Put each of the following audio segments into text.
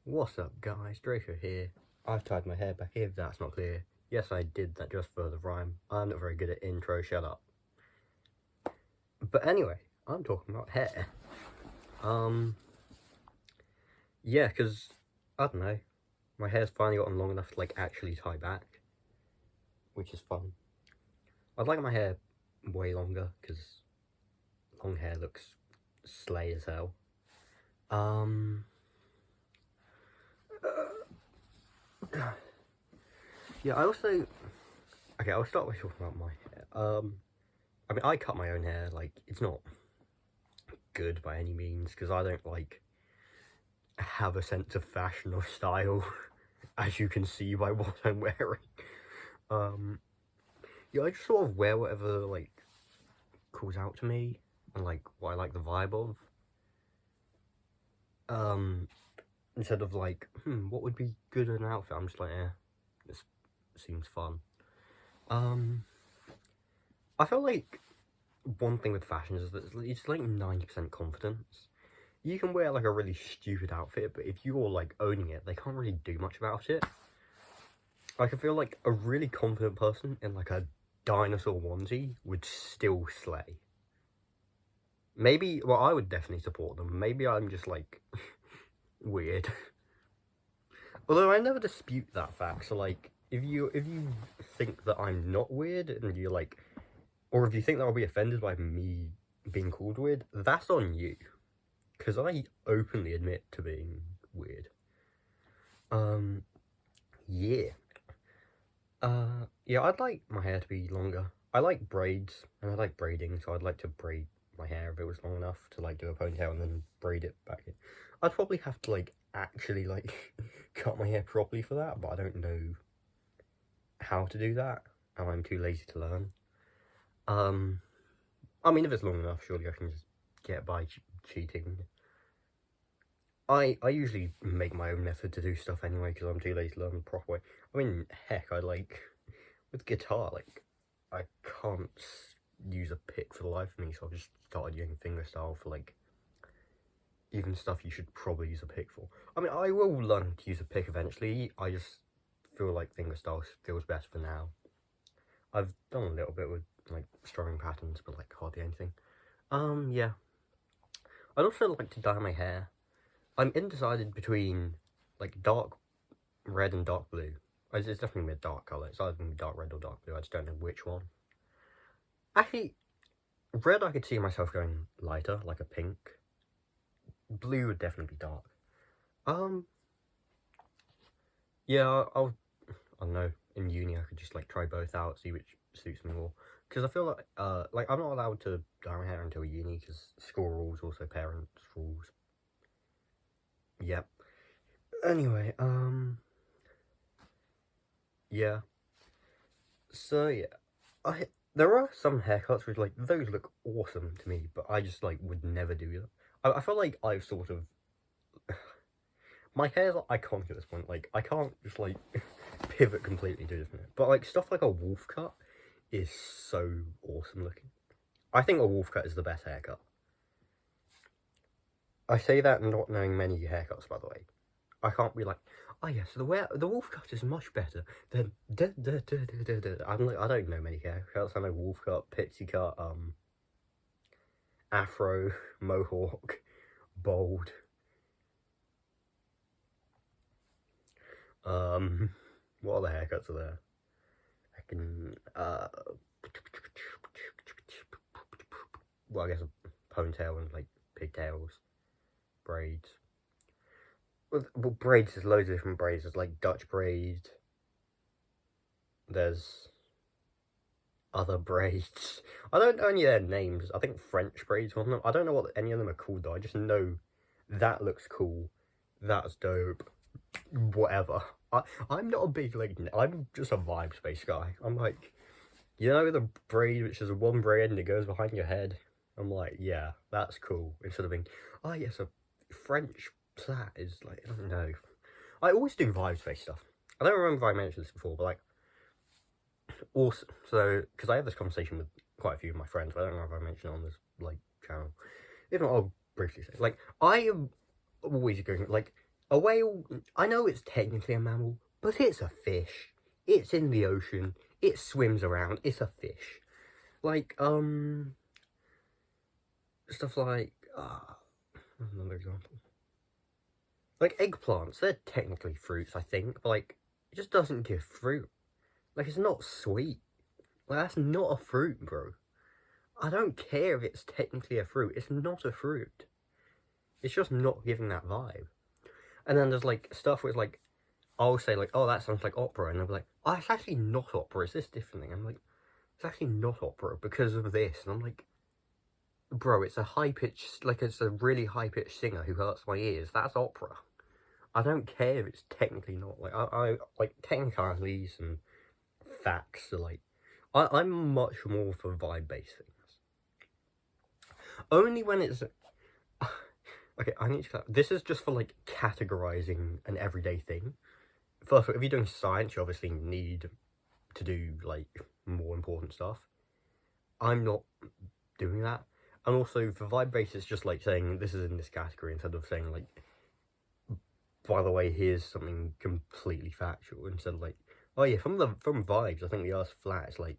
What's up guys, Draco here. I've tied my hair back if that's not clear. Yes, I did that just for the rhyme. I'm not very good at intro, shut up. But anyway, I'm talking about hair. Yeah, because, I don't know, my hair's finally gotten long enough to like actually tie back, which is fun. I'd like my hair way longer, because long hair looks slay as hell. Yeah, I also... Okay, I'll start by talking about my hair. I mean, I cut my own hair, like, it's not good by any means, because I don't, like, have a sense of fashion or style, as you can see by what I'm wearing. Yeah, I just sort of wear whatever, like, calls out to me, and, like, what I like the vibe of. Instead of, like, what would be good in an outfit? I'm just like, this seems fun. I feel like one thing with fashion is that it's like 90% confidence. You can wear like a really stupid outfit, but if you're like owning it, they can't really do much about it. Like, I feel like a really confident person in like a dinosaur onesie would still slay. Maybe, well, I would definitely support them. Maybe I'm just like weird. Although I never dispute that fact. So like, if you think that I'm not weird and you're like, or if you think that I'll be offended by me being called weird, that's on you. Because I openly admit to being weird. Yeah. Yeah, I'd like my hair to be longer. I like braids, and I like braiding, so I'd like to braid my hair if it was long enough to, like, do a ponytail and then braid it back in. I'd probably have to, like, actually, like, cut my hair properly for that, but I don't know how to do that, and I'm too lazy to learn. I mean, if it's long enough, surely I can just get by cheating. I usually make my own method to do stuff anyway, because I'm too lazy to learn the proper way. I mean, heck, with guitar, like, I can't use a pick for the life of me, so I've just started using fingerstyle for, like, even stuff you should probably use a pick for. I mean, I will learn to use a pick eventually, I just feel like fingerstyle feels best for now. I've done a little bit with, like, strumming patterns, but, like, hardly anything. Yeah. I'd also like to dye my hair. I'm undecided between, like, dark red and dark blue. It's definitely gonna be a dark colour. It's either gonna be dark red or dark blue. I just don't know which one. Actually, red I could see myself going lighter, like a pink. Blue would definitely be dark. Yeah, I don't know. In uni, I could just, like, try both out, see which suits me more. Because I feel like, I'm not allowed to dye my hair until uni, because school rules, also parents' rules. Yep. Anyway, yeah. So, yeah. There are some haircuts which, like, those look awesome to me, but I just, like, would never do them. I feel like I've sort of... My hair's iconic at this point. Like, I can't just, like, pivot completely to different. But, like, stuff like a wolf cut is so awesome looking. I think a wolf cut is the best haircut. I say that not knowing many haircuts, by the way. I can't be like, oh yes, the wolf cut is much better than I'm like, I don't know many haircuts. I know wolf cut, pixie cut, afro, mohawk, bald. What other haircuts are there? I can well, I guess a ponytail and like pigtails, braids. Well, braids, there's loads of different braids. There's like Dutch braid. There's other braids. I don't know any of their names. I think French braids one of them. I don't know what any of them are called though. I just know that looks cool. That's dope. Whatever. I'm not a big, like, I'm just a vibes-based guy. I'm like, you know the braid which is one braid and it goes behind your head? I'm like, yeah, that's cool. Instead of being, oh yes, a French plait is like, I don't know. I always do vibes-based stuff. I don't remember if I mentioned this before, but like, also, so, because I have this conversation with quite a few of my friends, but I don't know if I mentioned it on this, like, channel. If not, I'll briefly say, like, I am always going, like, A whale, I know it's technically a mammal, but it's a fish. It's in the ocean. It swims around. It's a fish. Like, stuff like, another example. Like, eggplants, they're technically fruits, I think, but, like, it just doesn't give fruit. Like, it's not sweet. Like, that's not a fruit, bro. I don't care if it's technically a fruit. It's not a fruit. It's just not giving that vibe. And then there's, like, stuff where it's, like, I'll say, like, oh, that sounds like opera. And they'll be like, oh, it's actually not opera. It's this different thing. I'm like, it's actually not opera because of this. And I'm like, bro, it's a high-pitched, like, it's a really high-pitched singer who hurts my ears. That's opera. I don't care if it's technically not. Like, I like, technicalities and facts are, like, I'm much more for vibe-based things. Only when it's... Okay, I need to... This is just for, like, categorizing an everyday thing. First, if you're doing science, you obviously need to do, like, more important stuff. I'm not doing that. And also, for vibe-based, it's just, like, saying this is in this category instead of saying, like, by the way, here's something completely factual. Instead of, like, oh, yeah, from vibes, I think the Earth's flat. It's, like,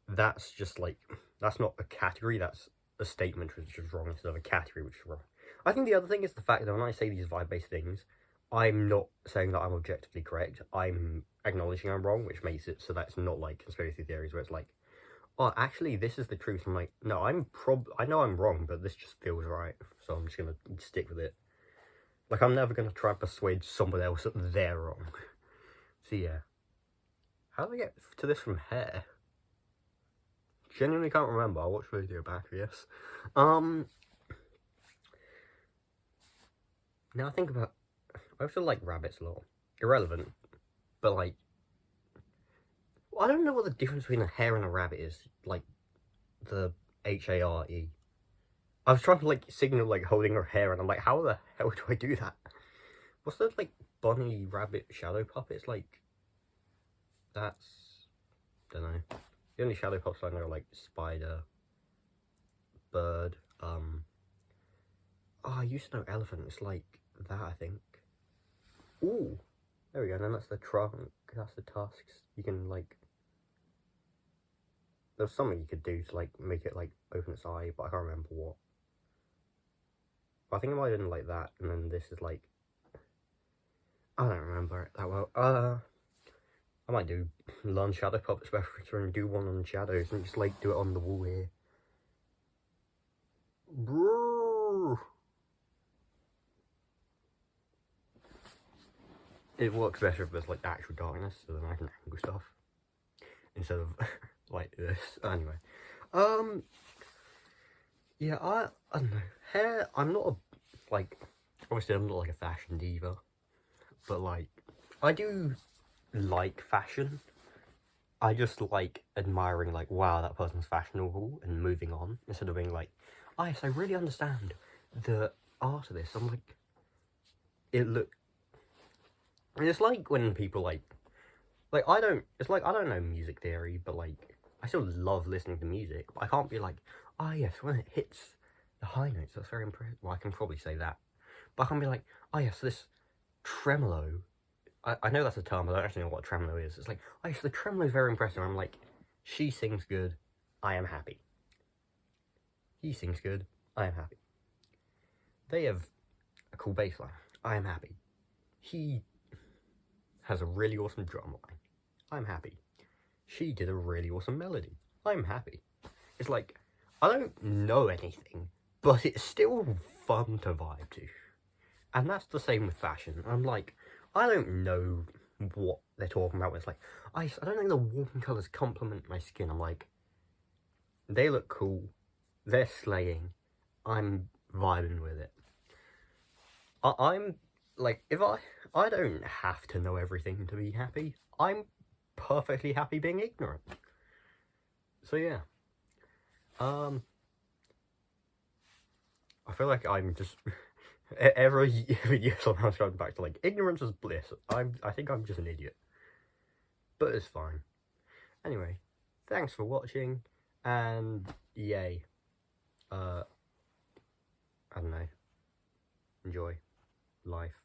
that's just, like, that's not a category, that's a statement which is wrong instead of a category which is wrong. I think the other thing is the fact that when I say these vibe-based things, I'm not saying that I'm objectively correct. I'm acknowledging I'm wrong, which makes it so that's not like conspiracy theories where it's like, oh, actually, this is the truth. I'm like, no, I know I'm wrong, but this just feels right, so I'm just gonna stick with it. Like, I'm never gonna try and persuade someone else that they're wrong. So yeah. How did I get to this from hair? Genuinely can't remember. I'll watch the video back, yes. Now I think about... I also like rabbits a lot. Irrelevant. But, like... I don't know what the difference between a hare and a rabbit is. Like, the H-A-R-E. I was trying to, like, signal, like, holding her hair, and I'm like, how the hell do I do that? What's the, like, bunny rabbit shadow puppets? Like, that's... don't know. The only shadow puppets I know are, like, spider, bird, oh, I used to know elephant. It's like that, I think. Ooh, there we go. And then that's the trunk. That's the tusks. You can, like... There's something you could do to, like, make it, like, open its eye, but I can't remember what. But I think it might have been like that, and then this is, like... I don't remember it that well. I might learn shadow puppets better and do one on shadows and just, like, do it on the wall here. Bro. It works better if there's, like, actual darkness, so then I can angle stuff. Instead of, like, this. Anyway. Yeah, I don't know. Hair, I'm not a, like, obviously I'm not, like, a fashion diva. But, like, I do like fashion. I just like admiring, like, wow, that person's fashionable and moving on. Instead of being like, oh, yes, I really understand the art of this. I'm like, it's like when people, like, I don't know music theory, but, like, I still love listening to music. But I can't be like, oh, yes, when it hits the high notes, that's very impressive. Well, I can probably say that. But I can't be like, oh, yes, this tremolo. I know that's a term, but I don't actually know what a tremolo is. It's like, oh, yes, the tremolo is very impressive. I'm like, she sings good, I am happy. He sings good, I am happy. They have a cool bass line, I am happy. He has a really awesome drum line, I'm happy. She did a really awesome melody, I'm happy. It's like, I don't know anything, but it's still fun to vibe to. And that's the same with fashion. I'm like, I don't know what they're talking about. It's like, I don't think the warm colours complement my skin. I'm like, they look cool. They're slaying. I'm vibing with it. I'm like, if I don't have to know everything to be happy. I'm perfectly happy being ignorant. So yeah. I feel like I'm just... Every year somehow going back to, like, ignorance is bliss. I think I'm just an idiot. But it's fine. Anyway, thanks for watching, and yay. I don't know. Enjoy life.